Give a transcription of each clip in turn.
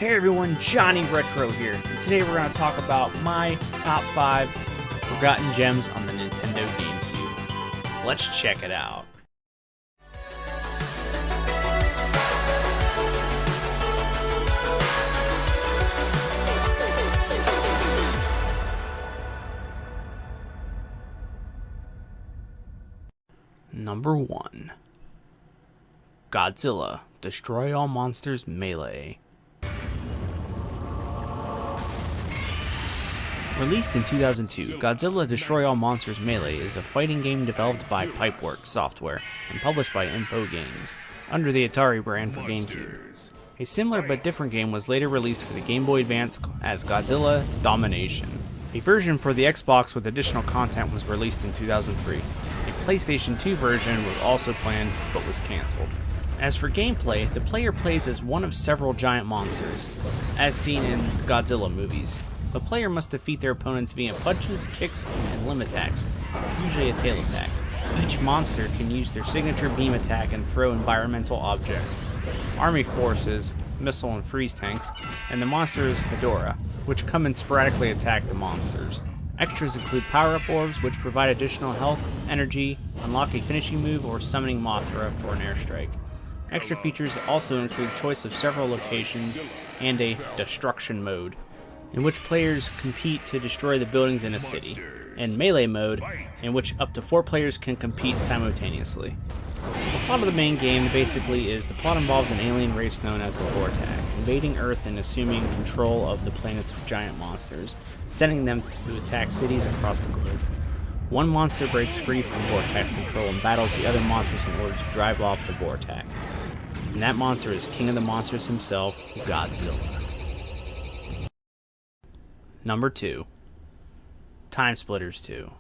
Hey everyone, Johnny Retro here, and today we're going to talk about my top 5 forgotten gems on the Nintendo GameCube. Let's check it out. Number 1. Godzilla, Destroy All Monsters Melee. Released in 2002, Godzilla Destroy All Monsters Melee is a fighting game developed by Pipeworks Software and published by Info Games, under the Atari brand for GameCube. A similar but different game was later released for the Game Boy Advance as Godzilla Domination. A version for the Xbox with additional content was released in 2003. A PlayStation 2 version was also planned but was cancelled. As for gameplay, the player plays as one of several giant monsters, as seen in the Godzilla movies. The player must defeat their opponents via punches, kicks, and limb attacks, usually a tail attack. Each monster can use their signature beam attack and throw environmental objects, army forces, missile and freeze tanks, and the monster's Hedorah, which come and sporadically attack the monsters. Extras include power-up orbs, which provide additional health, energy, unlock a finishing move, or summoning Mothra for an airstrike. Extra features also include choice of several locations and a destruction mode, in which players compete to destroy the buildings in a city, and melee mode, in which up to 4 players can compete simultaneously. The plot of the main game basically is the plot involves an alien race known as the Vortag, invading Earth and assuming control of the planet's giant monsters, sending them to attack cities across the globe. One monster breaks free from Vortag control and battles the other monsters in order to drive off the Vortag. And that monster is King of the Monsters himself, Godzilla. Number 2. Time Splitters 2.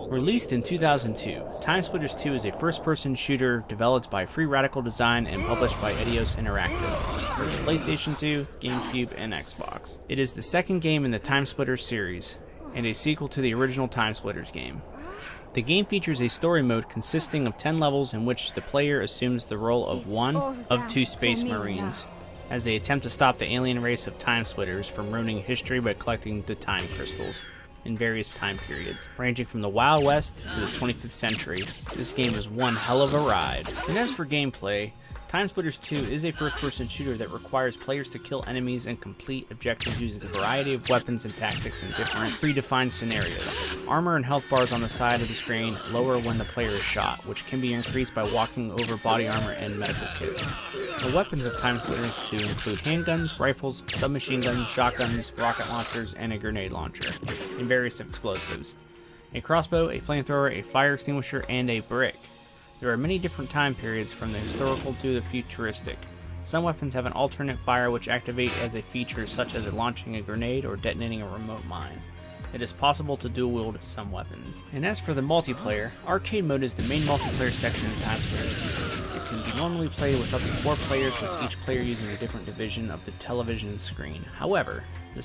Released in 2002, Time Splitters 2 is a first-person shooter developed by Free Radical Design and published by Eidos Interactive for the PlayStation 2, GameCube, and Xbox. It is the second game in the Time Splitters series, and a sequel to the original Time Splitters game. The game features a story mode consisting of 10 levels in which the player assumes the role of one of 2 space marines, as they attempt to stop the alien race of Time Splitters from ruining history by collecting the time crystals in various time periods, ranging from the Wild West to the 25th century. This game is one hell of a ride. And as for gameplay, Time Splitters 2 is a first-person shooter that requires players to kill enemies and complete objectives using a variety of weapons and tactics in different predefined scenarios. Armor and health bars on the side of the screen lower when the player is shot, which can be increased by walking over body armor and medical kits. The weapons of Time Splitters 2 include handguns, rifles, submachine guns, shotguns, rocket launchers, and a grenade launcher, and various explosives. A crossbow, a flamethrower, a fire extinguisher, and a brick. There are many different time periods from the historical to the futuristic. Some weapons have an alternate fire which activate as a feature, such as launching a grenade or detonating a remote mine. It is possible to dual wield some weapons. And as for the multiplayer, arcade mode is the main multiplayer section of Time Splitters 2. It can be normally played with up to 4 players, with each player using a different division of the television screen. However,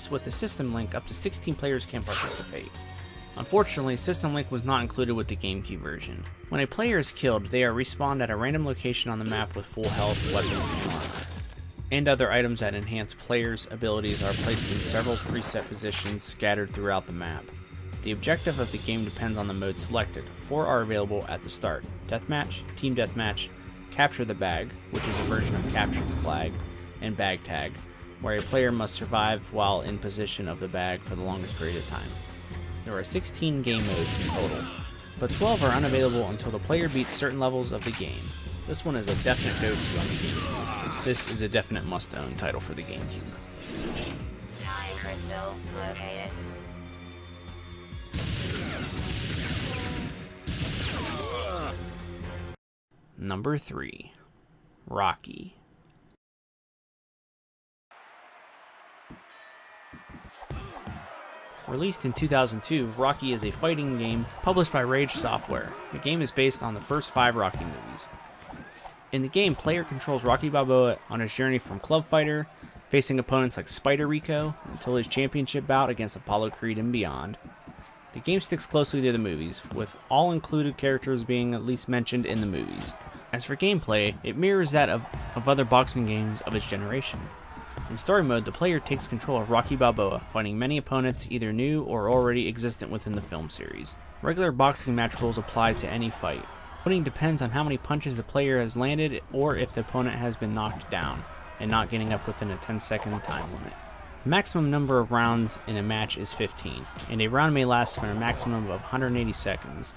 with the system link, up to 16 players can participate. Unfortunately, System Link was not included with the GameCube version. When a player is killed, they are respawned at a random location on the map with full health, weapons, and armor. And other items that enhance players' abilities are placed in several preset positions scattered throughout the map. The objective of the game depends on the mode selected. 4 are available at the start: Deathmatch, Team Deathmatch, Capture the Bag, which is a version of Capture the Flag, and Bag Tag, where a player must survive while in possession of the bag for the longest period of time. There are 16 game modes in total, but 12 are unavailable until the player beats certain levels of the game. This one is a definite go-to on the GameCube. This is a definite must-own title for the GameCube. Time crystal located. Number 3. Rocky. Released in 2002, Rocky is a fighting game published by Rage Software. The game is based on the first 5 Rocky movies. In the game, player controls Rocky Balboa on his journey from club fighter, facing opponents like Spider Rico, until his championship bout against Apollo Creed and beyond. The game sticks closely to the movies, with all included characters being at least mentioned in the movies. As for gameplay, it mirrors that of other boxing games of its generation. In story mode, the player takes control of Rocky Balboa, fighting many opponents either new or already existent within the film series. Regular boxing match rules apply to any fight. Winning depends on how many punches the player has landed or if the opponent has been knocked down, and not getting up within a 10-second time limit. The maximum number of rounds in a match is 15, and a round may last for a maximum of 180 seconds.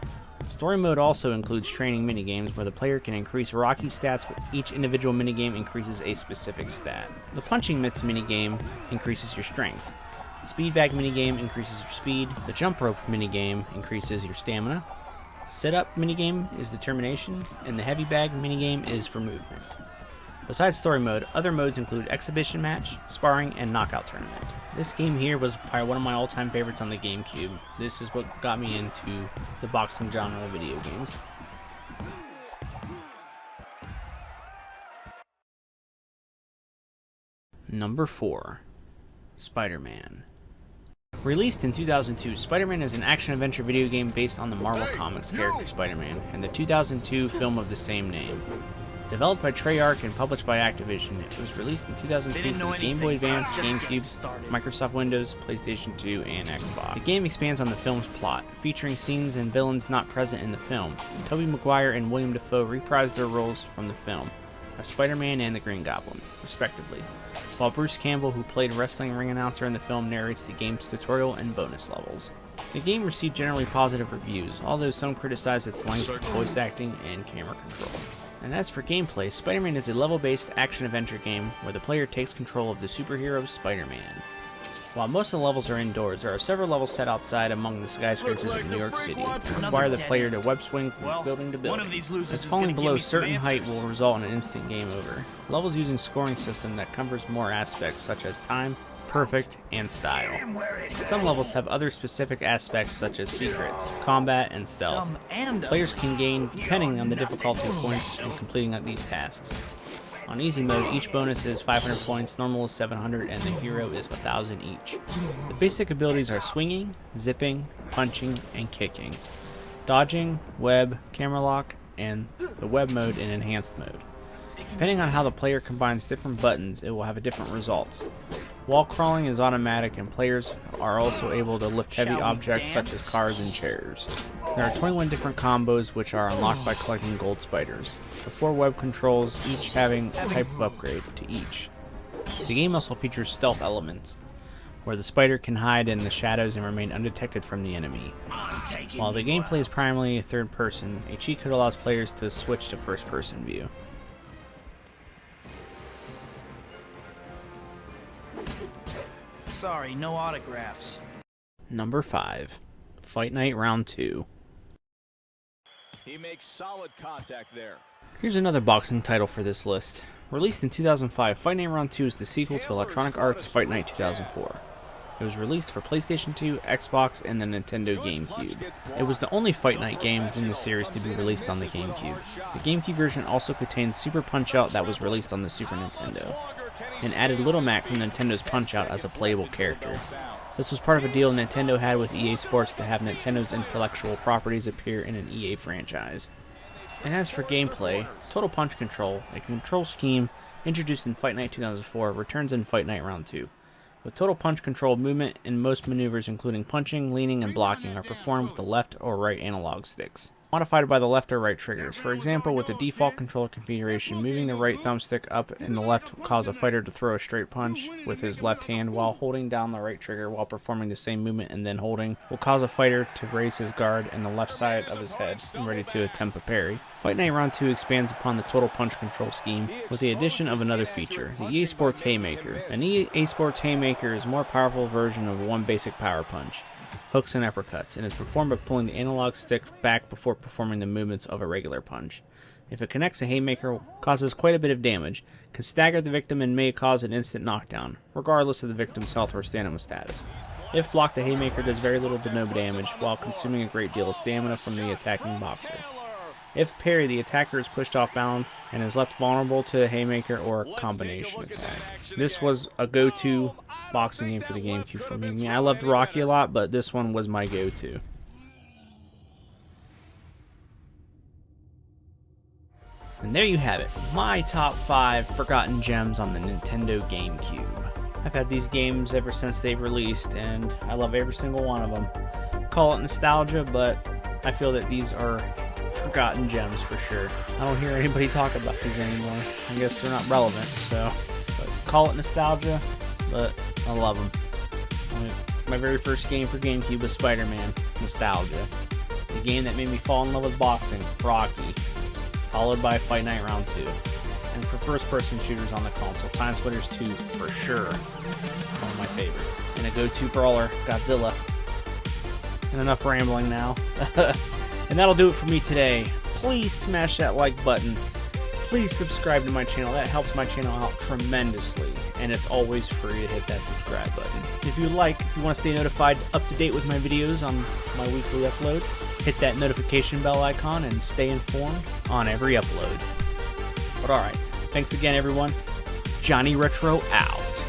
Story mode also includes training minigames where the player can increase Rocky stats, but each individual minigame increases a specific stat. The punching mitts minigame increases your strength. The speed bag minigame increases your speed. The jump rope minigame increases your stamina. Sit-up minigame is determination, and the heavy bag minigame is for movement. Besides story mode, other modes include exhibition match, sparring, and knockout tournament. This game here was probably one of my all-time favorites on the GameCube. This is what got me into the boxing genre of video games. Number 4. SpiderMan. Released in 2002, SpiderMan is an action-adventure video game based on the Marvel Comics character Spider-Man and the 2002 film of the same name. Developed by Treyarch and published by Activision, it was released in 2002 for the Game Boy Advance, GameCube, Microsoft Windows, PlayStation 2, and Xbox. The game expands on the film's plot, featuring scenes and villains not present in the film. Tobey Maguire and William Dafoe reprised their roles from the film, as Spider-Man and the Green Goblin, respectively, while Bruce Campbell, who played wrestling ring announcer in the film, narrates the game's tutorial and bonus levels. The game received generally positive reviews, although some criticized its length, voice acting, and camera control. And as for gameplay, Spider-Man is a level-based action-adventure game where the player takes control of the superhero Spider-Man. While most of the levels are indoors, there are several levels set outside among the skyscrapers of New York City that require the player to web-swing from building to building, as falling below a certain height will result in an instant game over. Levels using scoring system that covers more aspects such as time, perfect, and style. Some levels have other specific aspects such as secrets, combat, and stealth. Players can gain depending on the difficulty points in completing these tasks. On easy mode, each bonus is 500 points, normal is 700, and the hero is 1000 each. The basic abilities are swinging, zipping, punching, and kicking, dodging, web, camera lock, and the web mode in enhanced mode. Depending on how the player combines different buttons, it will have different results. Wall crawling is automatic, and players are also able to lift heavy objects such as cars and chairs. There are 21 different combos which are unlocked by collecting gold spiders. The 4 web controls, each having a type of upgrade to each. The game also features stealth elements, where the spider can hide in the shadows and remain undetected from the enemy. While the gameplay is primarily third person, a cheat code allows players to switch to first person view. Sorry, no autographs. Number 5. Fight Night Round 2. He makes solid contact there. Here's another boxing title for this list. Released in 2005, Fight Night Round 2 is the sequel to Electronic Arts' Fight Night 2004. It was released for PlayStation 2, Xbox, and the Nintendo GameCube. It was the only Fight Night game in the series to be released on the GameCube. The GameCube version also contained Super Punch-Out that was released on the Super Nintendo, and added Little Mac from Nintendo's Punch-Out as a playable character. This was part of a deal Nintendo had with EA Sports to have Nintendo's intellectual properties appear in an EA franchise. And as for gameplay, Total Punch Control, a control scheme introduced in Fight Night 2004, returns in Fight Night Round 2. With Total Punch Control, movement in most maneuvers including punching, leaning, and blocking are performed with the left or right analog sticks, modified by the left or right triggers. For example, with the default controller configuration, moving the right thumbstick up and the left will cause a fighter to throw a straight punch with his left hand, while holding down the right trigger while performing the same movement and then holding will cause a fighter to raise his guard and the left side of his head and ready to attempt a parry. Fight Night Round 2 expands upon the Total Punch Control scheme with the addition of another feature, the EA Sports Haymaker. An EA Sports Haymaker is a more powerful version of one basic power punch, hooks and uppercuts, and is performed by pulling the analog stick back before performing the movements of a regular punch. If it connects, a haymaker causes quite a bit of damage, can stagger the victim, and may cause an instant knockdown, regardless of the victim's health or stamina status. If blocked, the haymaker does very little to no damage, while consuming a great deal of stamina from the attacking boxer. If parried, the attacker is pushed off balance and is left vulnerable to a haymaker or a combination attack. This was a go-to boxing game for the GameCube for me. I loved Rocky a lot, but this one was my go-to. And there you have it, my top 5 forgotten gems on the Nintendo GameCube. I've had these games ever since they've released, and I love every single one of them. Call it nostalgia, but I feel that these are forgotten gems for sure. I don't hear anybody talk about these anymore. I guess they're not relevant, so. But call it nostalgia, but I love them. My very first game for GameCube was SpiderMan, nostalgia. The game that made me fall in love with boxing, Rocky, followed by Fight Night Round 2. And for first-person shooters on the console, Time Splitters 2 for sure, one of my favorites. And a go-to brawler, Godzilla. And enough rambling now. And that'll do it for me today. Please smash that like button. Please subscribe to my channel. That helps my channel out tremendously. And it's always free to hit that subscribe button. If you want to stay notified, up to date with my videos on my weekly uploads, hit that notification bell icon and stay informed on every upload. But alright, thanks again everyone. Johnny Retro out.